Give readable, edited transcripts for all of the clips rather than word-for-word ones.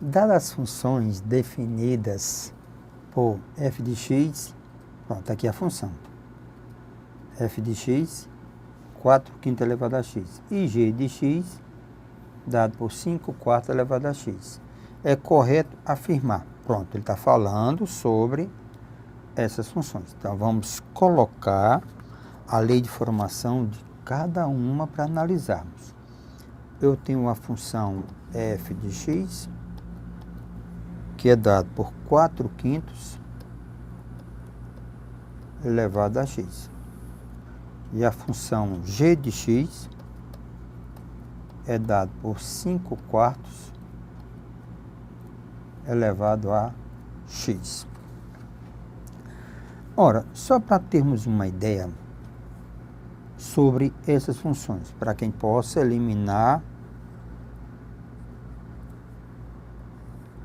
Dadas as funções definidas por f de x, pronto, está aqui a função. F de x, 4/5 elevado a x. E g de x, dado por 5/4 elevado a x. É correto afirmar. Pronto, ele está falando sobre essas funções. Então, vamos colocar a lei de formação de cada uma para analisarmos. Eu tenho uma função f de x, que é dado por 4/5 elevado a x. E a função g de x é dado por 5/4 elevado a x. Ora, só para termos uma ideia sobre essas funções, para quem possa eliminar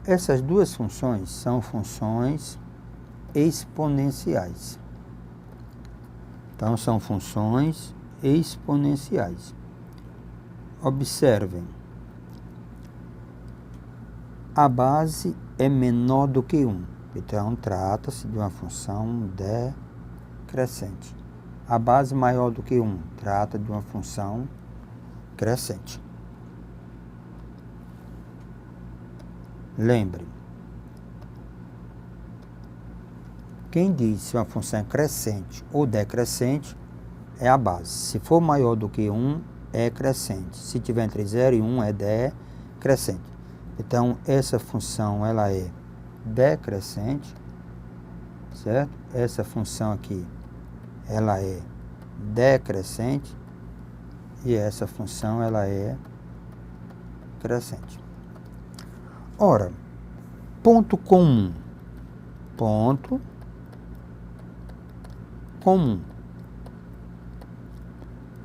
essas duas funções, são funções exponenciais. Então, são funções exponenciais. Observem, a base é menor do que 1. Então, trata-se de uma função decrescente. A base maior do que 1, trata de uma função crescente. Lembre, quem diz se uma função é crescente ou decrescente é a base. Se for maior do que 1, é crescente. Se tiver entre 0 e 1, é decrescente. Então, essa função ela é decrescente, certo? Essa função aqui, ela é decrescente e essa função ela é crescente. Ora, ponto comum. Ponto comum.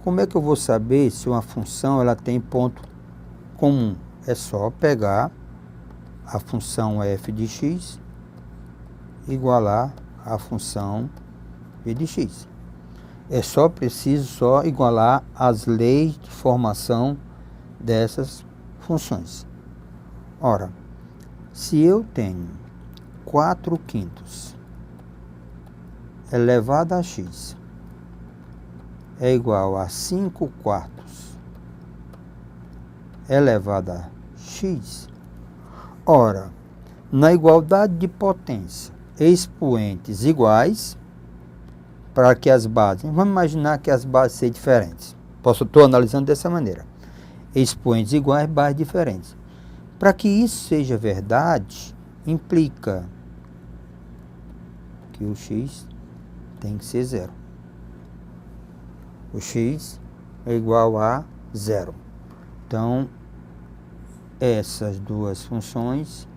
Como é que eu vou saber se uma função ela tem ponto comum? É só pegar a função f de x igualar a função g de x. É só preciso igualar as leis de formação dessas funções. Ora, se eu tenho 4/5 elevado a x é igual a 5/4 elevado a x, ora, na igualdade de potência, expoentes iguais, para que as bases, vamos imaginar que as bases sejam diferentes. Estou analisando dessa maneira. Expoentes iguais, bases diferentes. Para que isso seja verdade, implica que o x tem que ser 0. O x é igual a 0. Então, essas duas funções,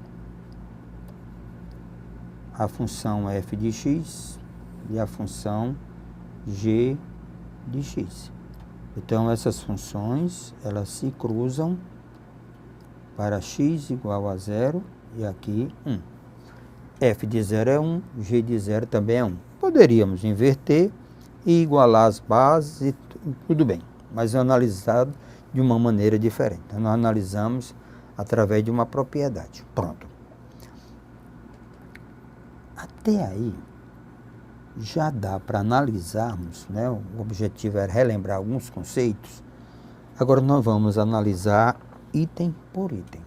a função f de x e a função g de x. Então, essas funções, elas se cruzam para x igual a 0 e aqui 1. F de 0 é 1, g de 0 também é 1. Poderíamos inverter e igualar as bases e tudo bem, mas é analisado de uma maneira diferente. Então, nós analisamos através de uma propriedade. Pronto. Até aí, já dá para analisarmos, né? O objetivo era relembrar alguns conceitos. Agora nós vamos analisar item por item,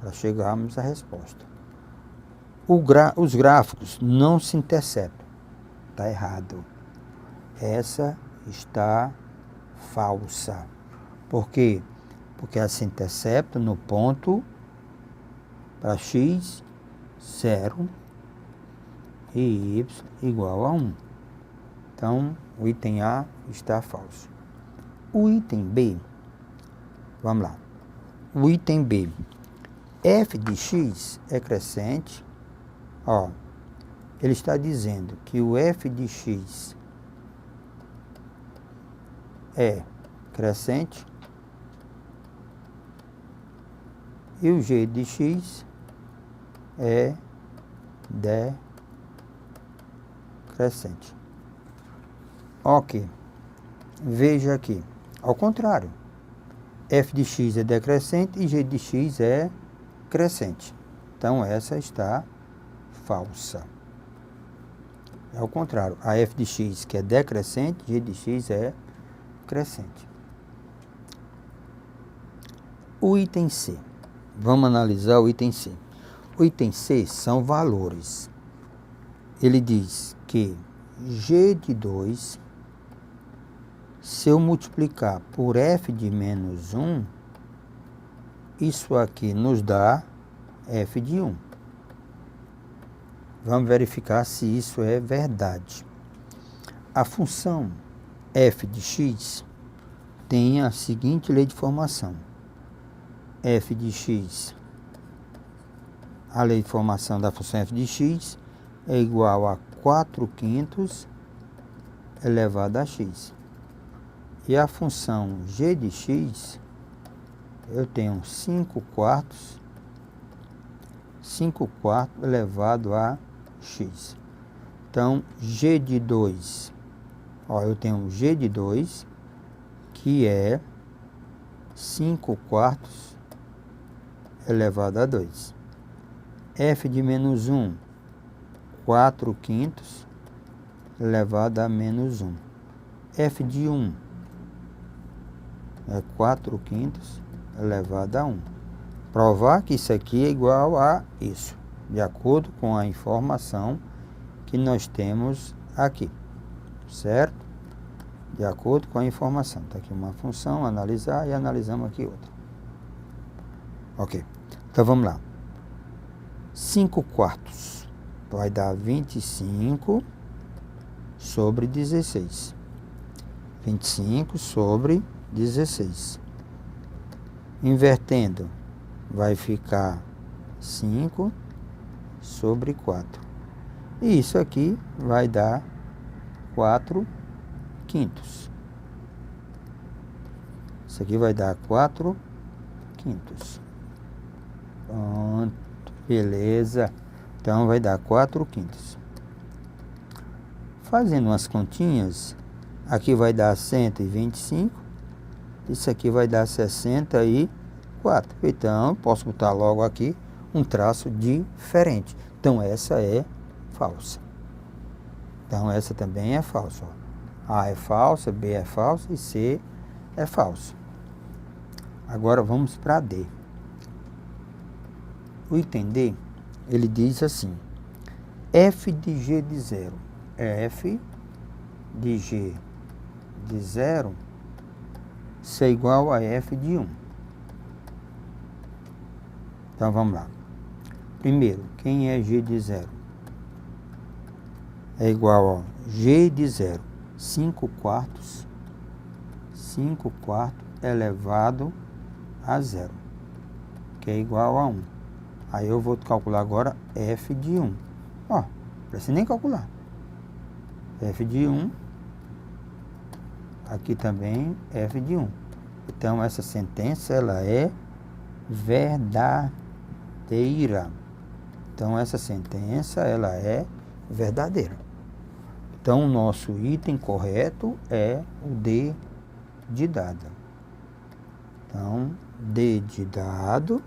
para chegarmos à resposta. Os gráficos não se interceptam. Está errado. Essa está falsa. Por quê? Porque ela se intercepta no ponto para x, 0 e y igual a 1. Então, o item A está falso. O item B, vamos lá. O item B, f de x é crescente. Ó, ele está dizendo que o f de x é crescente e o g de x é decrescente. Ok. Veja aqui. Ao contrário. f de x é decrescente e g de x é crescente. Então, essa está falsa. É o contrário. A f de x, que é decrescente, g de x é crescente. O item C. Vamos analisar o item C. O item C são valores. Ele diz que g de 2, se eu multiplicar por f de menos 1, isso aqui nos dá f de 1. Vamos verificar se isso é verdade. A função f de x tem a seguinte lei de formação. F de x, a lei de formação da função f de x é igual a 4/5 elevado a x. E a função g de x, eu tenho 5/4 elevado a x. Então, g de 2, eu tenho g de 2, que é 5/4 elevado a 2. F de menos 1, 4/5 elevado a menos 1. F de 1 é 4/5 elevado a 1. Provar que isso aqui é igual a isso, de acordo com a informação que nós temos aqui, certo? De acordo com a informação. Está aqui uma função, analisar, e analisamos aqui outra. Ok, então vamos lá. 5/4 vai dar 25 sobre 16. 25 sobre 16. Invertendo, vai ficar 5 sobre 4. E isso aqui vai dar 4/5. Isso aqui vai dar 4/5. Pronto, beleza. Então, vai dar 4/5. Fazendo umas continhas, aqui vai dar 125. Isso aqui vai dar 64. Então, posso botar logo aqui um traço diferente. Então, essa é falsa. Então, essa também é falsa. A é falsa, B é falsa e C é falso. Agora, vamos para D. O item D, ele diz assim: f de g de 0. F de g de 0 é igual a f de 1. Então, vamos lá. Primeiro, quem é g de 0? É igual a g de 0, 5/4 elevado a 0, que é igual a 1. Aí eu vou calcular agora f de 1. Não precisa nem calcular. F de 1. Aqui também f de 1. Então, essa sentença ela é verdadeira. Então, essa sentença ela é verdadeira. Então, o nosso item correto é o D de dado. Então, D de dado.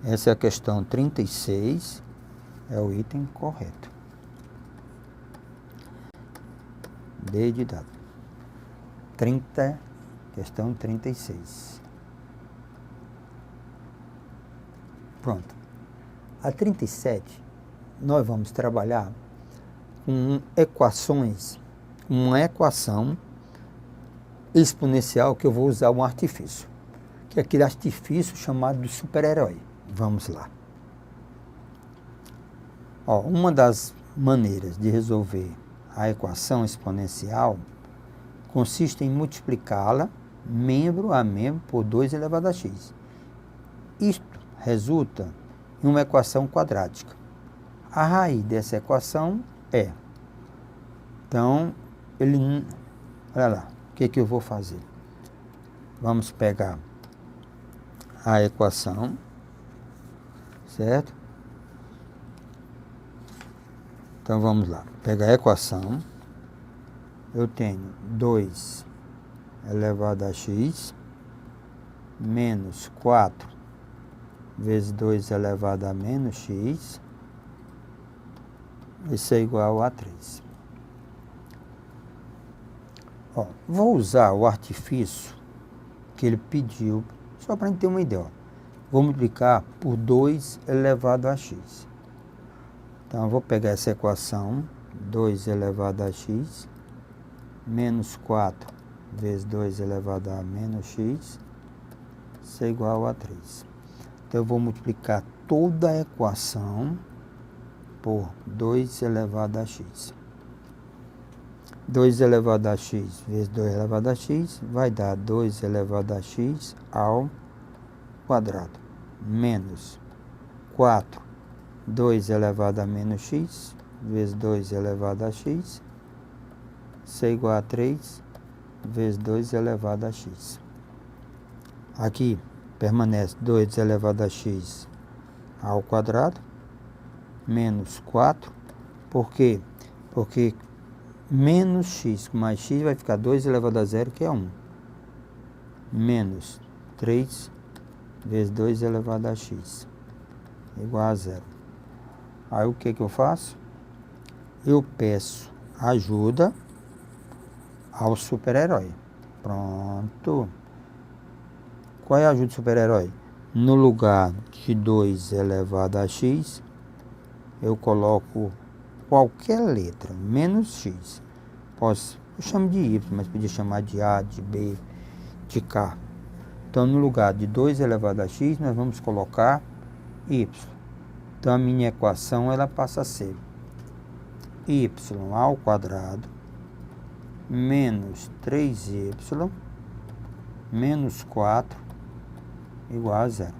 Essa é a questão 36, é o item correto. D de dado. Questão 36. Pronto. A 37, nós vamos trabalhar com equações, uma equação exponencial que eu vou usar um artifício, que é aquele artifício chamado de super-herói. Vamos lá. Uma das maneiras de resolver a equação exponencial consiste em multiplicá-la membro a membro por 2 elevado a x. Isto resulta em uma equação quadrática. A raiz dessa equação é... Então, olha lá, o que eu vou fazer? Vamos pegar a equação, certo? Então, vamos lá. Pegar a equação. Eu tenho 2 elevado a x menos 4 vezes 2 elevado a menos x, isso é igual a 3. Ó, vou usar o artifício que ele pediu, só para a gente ter uma ideia. Ó. Vou multiplicar por 2 elevado a x. Então, eu vou pegar essa equação, 2 elevado a x, menos 4 vezes 2 elevado a menos x, isso é igual a 3. Então, eu vou multiplicar toda a equação por 2 elevado a x. 2 elevado a x vezes 2 elevado a x vai dar 2 elevado a x ao quadrado, menos 4, 2 elevado a menos x, vezes 2 elevado a x, isso é igual a 3, vezes 2 elevado a x. Aqui permanece 2 elevado a x ao quadrado, menos 4, por quê? Porque menos x com mais x vai ficar 2 elevado a 0, que é 1. Menos 3 vezes 2 elevado a x, igual a 0. Aí o que eu faço? Eu peço ajuda ao super-herói. Pronto. Qual é a ajuda do super-herói? No lugar de 2 elevado a x, eu coloco qualquer letra, menos x. Eu chamo de y, mas podia chamar de a, de b, de k. Então, no lugar de 2 elevado a x, nós vamos colocar y. Então, a minha equação ela passa a ser y ao quadrado menos 3y menos 4 igual a 0.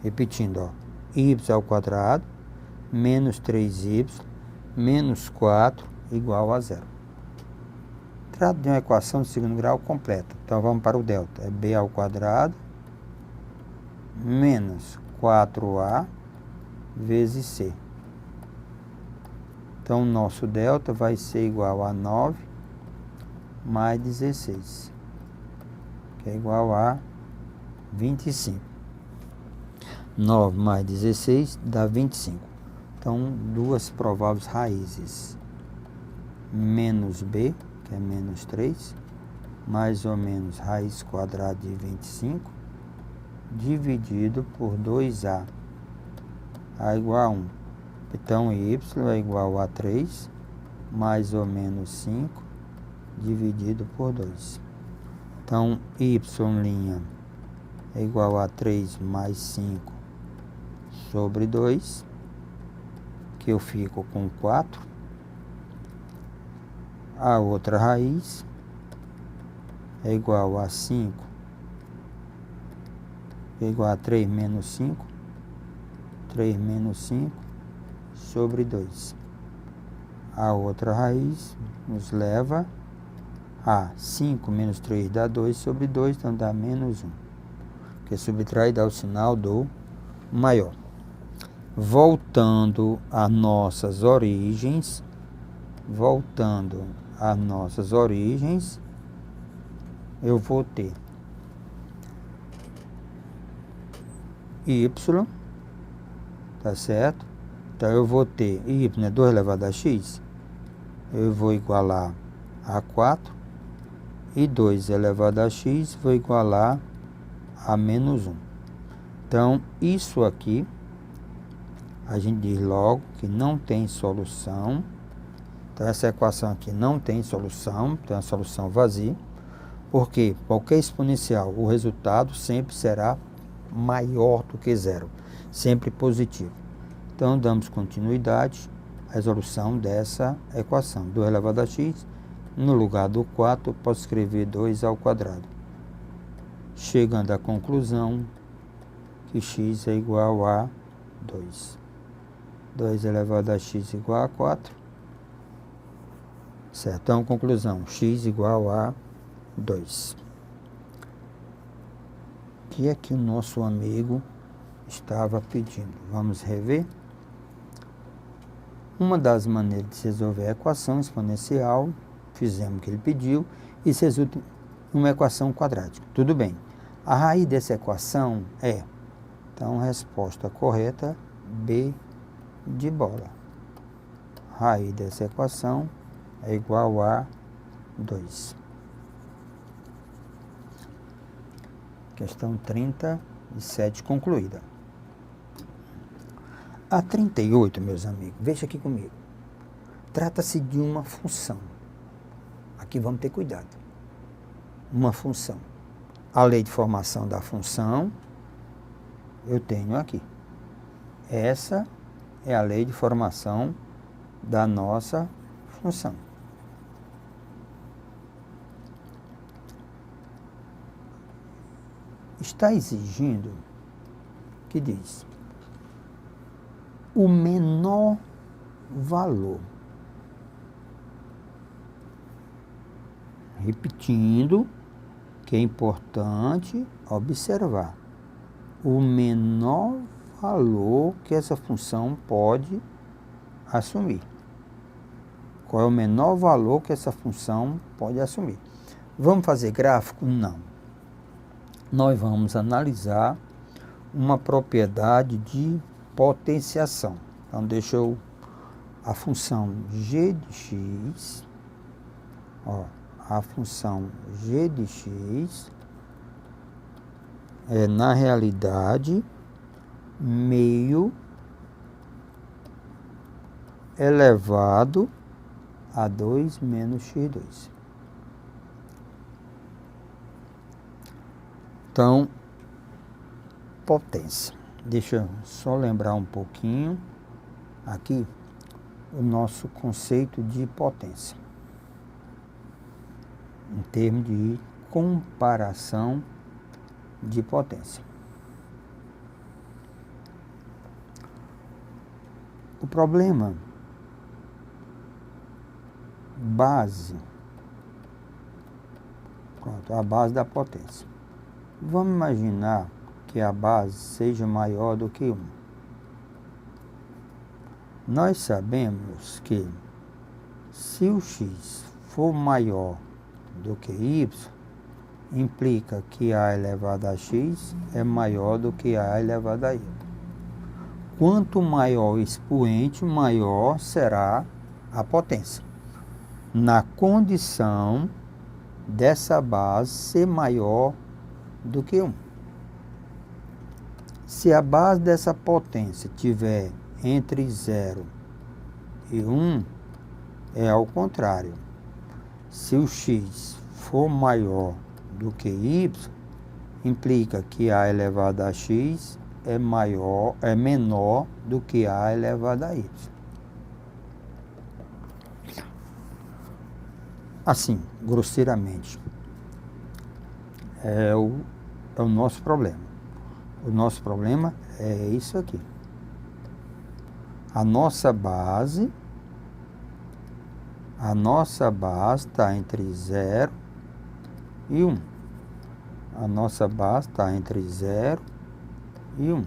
Repetindo, ó, y ao quadrado menos 3y menos 4 igual a 0. Trata de uma equação de segundo grau completa. Então, vamos para o delta. É b ao quadrado menos 4a vezes c. Então, o nosso delta vai ser igual a 9 mais 16, que é igual a 25. 9 mais 16 dá 25. Então, duas prováveis raízes. Menos b, que é menos 3, mais ou menos raiz quadrada de 25, dividido por 2a. A igual a 1. Então, y é igual a 3, mais ou menos 5, dividido por 2. Então, y' é igual a 3 mais 5 sobre 2, que eu fico com 4. A outra raiz é igual a 5, é igual a 3 menos 5, 3 menos 5 sobre 2. A outra raiz nos leva a 5 menos 3 dá 2 sobre 2, então dá menos 1. Porque subtrai dá o sinal do maior. Voltando às nossas origens, eu vou ter y, tá certo? Então, eu vou ter y, né, 2 elevado a x, eu vou igualar a 4, e 2 elevado a x vou igualar a menos 1. Então, isso aqui, a gente diz logo que não tem solução. Então, essa equação aqui não tem solução, tem uma solução vazia, porque qualquer exponencial, o resultado sempre será maior do que zero, sempre positivo. Então, damos continuidade à resolução dessa equação. 2 elevado a x, no lugar do 4, eu posso escrever 2 ao quadrado. Chegando à conclusão que x é igual a 2. 2 elevado a x igual a 4. Certo? Então, conclusão, x igual a 2. O que é que o nosso amigo estava pedindo? Vamos rever? Uma das maneiras de se resolver a equação exponencial, fizemos o que ele pediu, e se resulta uma equação quadrática. Tudo bem. A raiz dessa equação é, então, resposta correta, B de bola. Raiz dessa equação é igual a 2. Questão 37 concluída. A 38, meus amigos, veja aqui comigo. Trata-se de uma função. Aqui vamos ter cuidado. Uma função. A lei de formação da função eu tenho aqui. Essa é a lei de formação da nossa função. Está exigindo que diz o menor valor. Repetindo, que é importante observar o menor valor que essa função pode assumir. Qual é o menor valor que essa função pode assumir? Vamos fazer gráfico? Não. Nós vamos analisar uma propriedade de potenciação. Então, deixa eu... A função g de x, a função g de x é, na realidade, meio elevado a 2 menos x2. Então, potência. Deixa eu só lembrar um pouquinho aqui o nosso conceito de potência, em termos de comparação de potência. O problema base, pronto, a base da potência. Vamos imaginar que a base seja maior do que 1. Nós sabemos que se o x for maior do que y, implica que a elevado a x é maior do que a elevado a y. Quanto maior o expoente, maior será a potência. Na condição dessa base ser maior do que 1. Se a base dessa potência tiver entre 0 e 1, é ao contrário. Se o x for maior do que y, implica que a elevado a x é menor do que a elevado a y. Assim, grosseiramente, é o nosso problema. O nosso problema é isso aqui. A nossa base está entre 0 e 1. A nossa base está entre 0 e 1.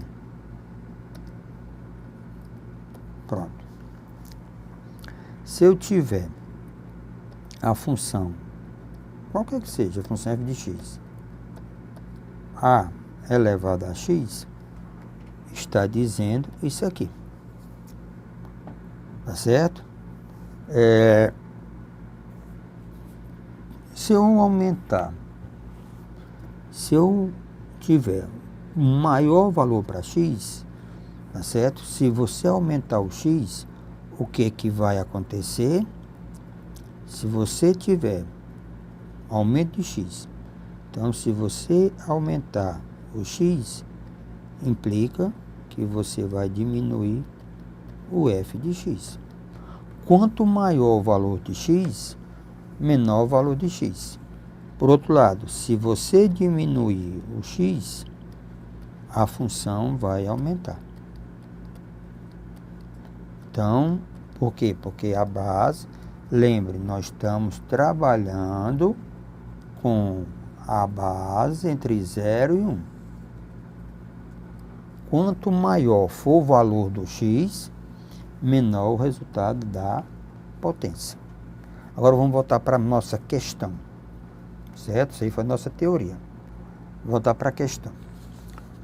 Pronto. Se eu tiver a função, qualquer que seja, a função f de x, a elevado a x, está dizendo isso aqui. Tá certo? Se eu tiver um maior valor para x, tá certo? Se você aumentar o x, o que vai acontecer? Se você tiver aumento de x, então se você aumentar o x, implica que você vai diminuir o f de x. Quanto maior o valor de x, menor o valor de x. Por outro lado, se você diminuir o x, a função vai aumentar. Então, por quê? Porque a base, lembre, nós estamos trabalhando com a base entre 0 e 1. Quanto maior for o valor do x, menor o resultado da potência. Agora vamos voltar para a nossa questão, certo? Isso aí foi a nossa teoria. Vou voltar para a questão.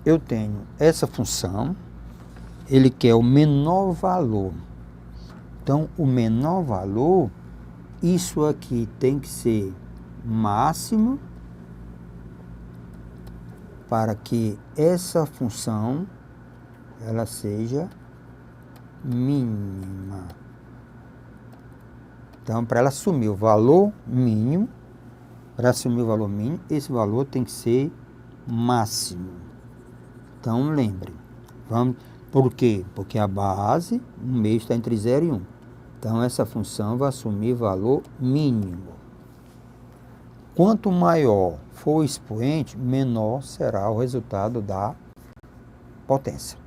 Eu tenho essa função, ele quer o menor valor. Então, o menor valor, isso aqui tem que ser máximo para que essa função ela seja mínima. Então, para ela assumir o valor mínimo, esse valor tem que ser máximo. Então, lembre, por quê? Porque a base, o meio está entre 0 e 1. Então, essa função vai assumir valor mínimo. Quanto maior for o expoente, menor será o resultado da potência.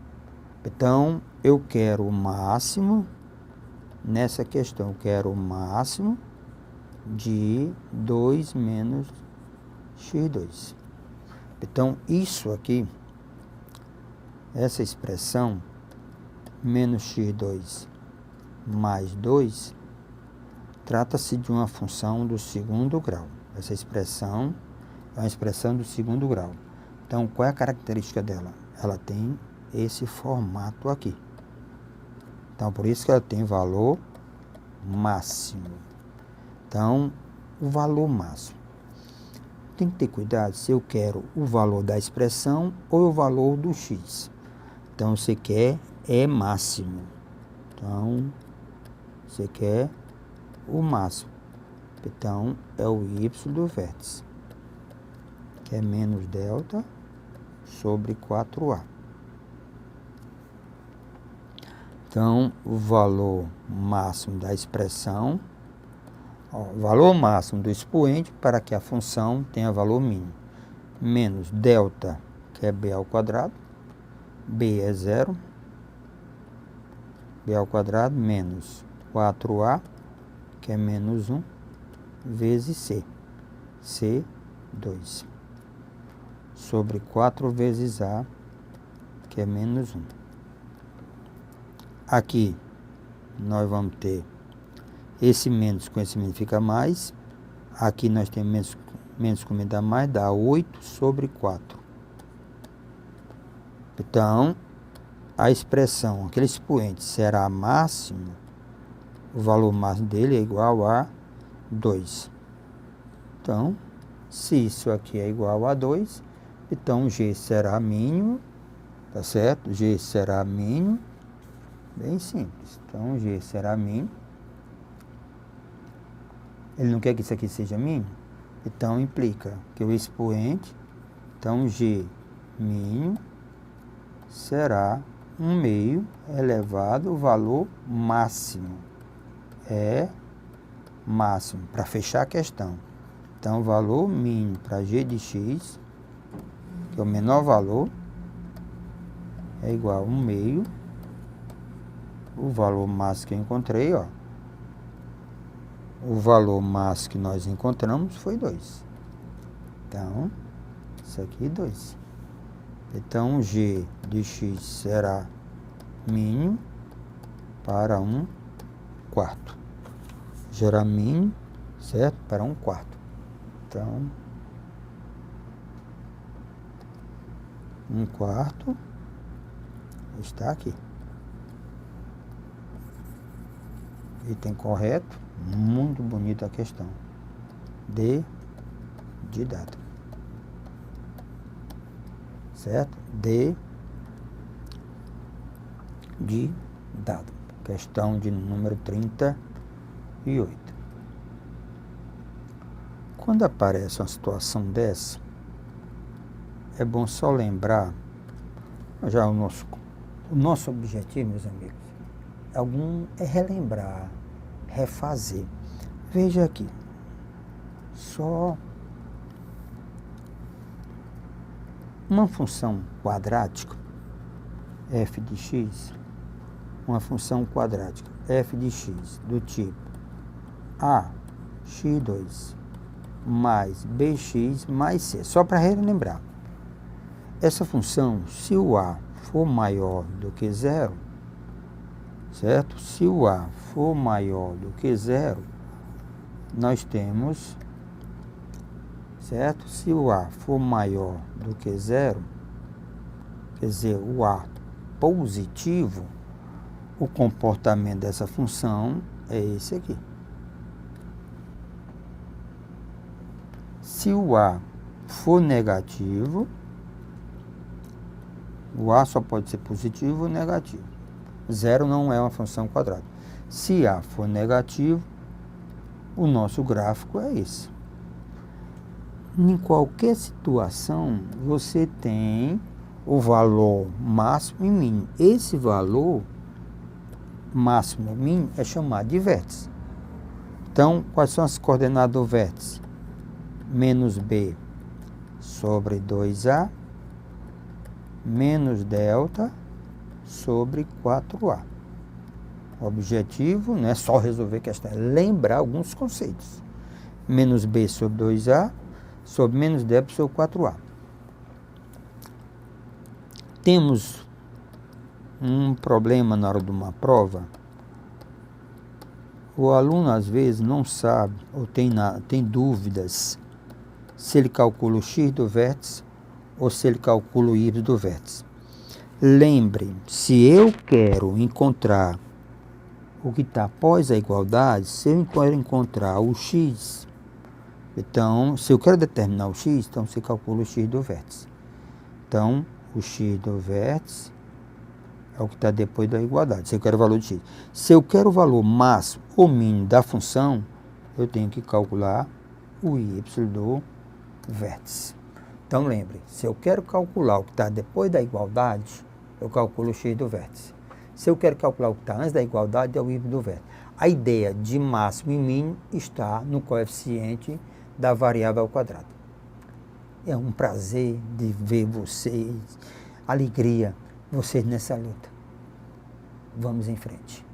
Então, eu quero o máximo, nessa questão, eu quero o máximo de 2 menos x2. Então, isso aqui, essa expressão, menos x2 mais 2, trata-se de uma função do segundo grau. Essa expressão é uma expressão do segundo grau. Então, qual é a característica dela? Ela tem esse formato aqui. Então, por isso que ela tem valor máximo. Então, o valor máximo. Tem que ter cuidado se eu quero o valor da expressão ou o valor do x. Então, você quer é máximo. Então, você quer o máximo. Então, é o y do vértice, que é menos delta sobre 4a. Então, o valor máximo da expressão, o valor máximo do expoente para que a função tenha valor mínimo, menos delta, que é b ao quadrado, b é 0, b ao quadrado, menos 4a, que é menos 1, vezes c, c, 2, sobre 4 vezes a, que é menos 1. Aqui, nós vamos ter esse menos com esse menos fica mais. Aqui nós temos menos com menos dá mais, dá 8 sobre 4. Então, a expressão, aquele expoente será máximo, o valor máximo dele é igual a 2. Então, se isso aqui é igual a 2, então G será mínimo, tá certo? G será mínimo, bem simples. Então, G será mínimo. Ele não quer que isso aqui seja mínimo? Então, implica que o expoente, então G mínimo, será 1 meio elevado ao valor máximo. É máximo, para fechar a questão. Então, o valor mínimo para G de x, que é o menor valor, é igual a 1 meio. O valor máximo que eu encontrei, ó. O valor máximo que nós encontramos foi 2. Então, isso aqui é 2. Então, G de x será mínimo para 1 quarto. Será mínimo, certo? Para 1 quarto. Então, 1 quarto está aqui. Item correto. Muito bonita a questão. D de dado. Certo? D de dado. Questão de número 38. Quando aparece uma situação dessa, é bom só lembrar, já o nosso objetivo, meus amigos, é relembrar, refazer. Veja aqui, só uma função quadrática, f de x, uma função quadrática, f de x, do tipo a x2 mais bx mais c. Só para relembrar. Essa função, se o a for maior do que 0, certo? Se o a for maior do que 0, nós temos certo? Se o A for maior do que zero, quer dizer, o A positivo, o comportamento dessa função é esse aqui. Se o A for negativo, o A só pode ser positivo ou negativo. Zero não é uma função quadrada. Se A for negativo, o nosso gráfico é esse. Em qualquer situação, você tem o valor máximo e mínimo. Esse valor máximo e mínimo é chamado de vértice. Então, quais são as coordenadas do vértice? Menos B sobre 2A, menos delta sobre 4A. O objetivo não é só resolver questão, é lembrar alguns conceitos. Menos B sobre 2A, sobre menos delta sobre 4A. Temos um problema na hora de uma prova. O aluno, às vezes, não sabe ou tem dúvidas se ele calcula o x do vértice ou se ele calcula o y do vértice. Lembre, se eu quero encontrar o que está após a igualdade, se eu quero encontrar o x, então, se eu quero determinar o x, então você calcula o x do vértice. Então, o x do vértice é o que está depois da igualdade, se eu quero o valor de x. Se eu quero o valor máximo ou mínimo da função, eu tenho que calcular o y do vértice. Então, lembre, se eu quero calcular o que está depois da igualdade, eu calculo o x do vértice. Se eu quero calcular o que está antes da igualdade, é o y do vértice. A ideia de máximo e mínimo está no coeficiente da variável ao quadrado. É um prazer de ver vocês, alegria, vocês nessa luta. Vamos em frente.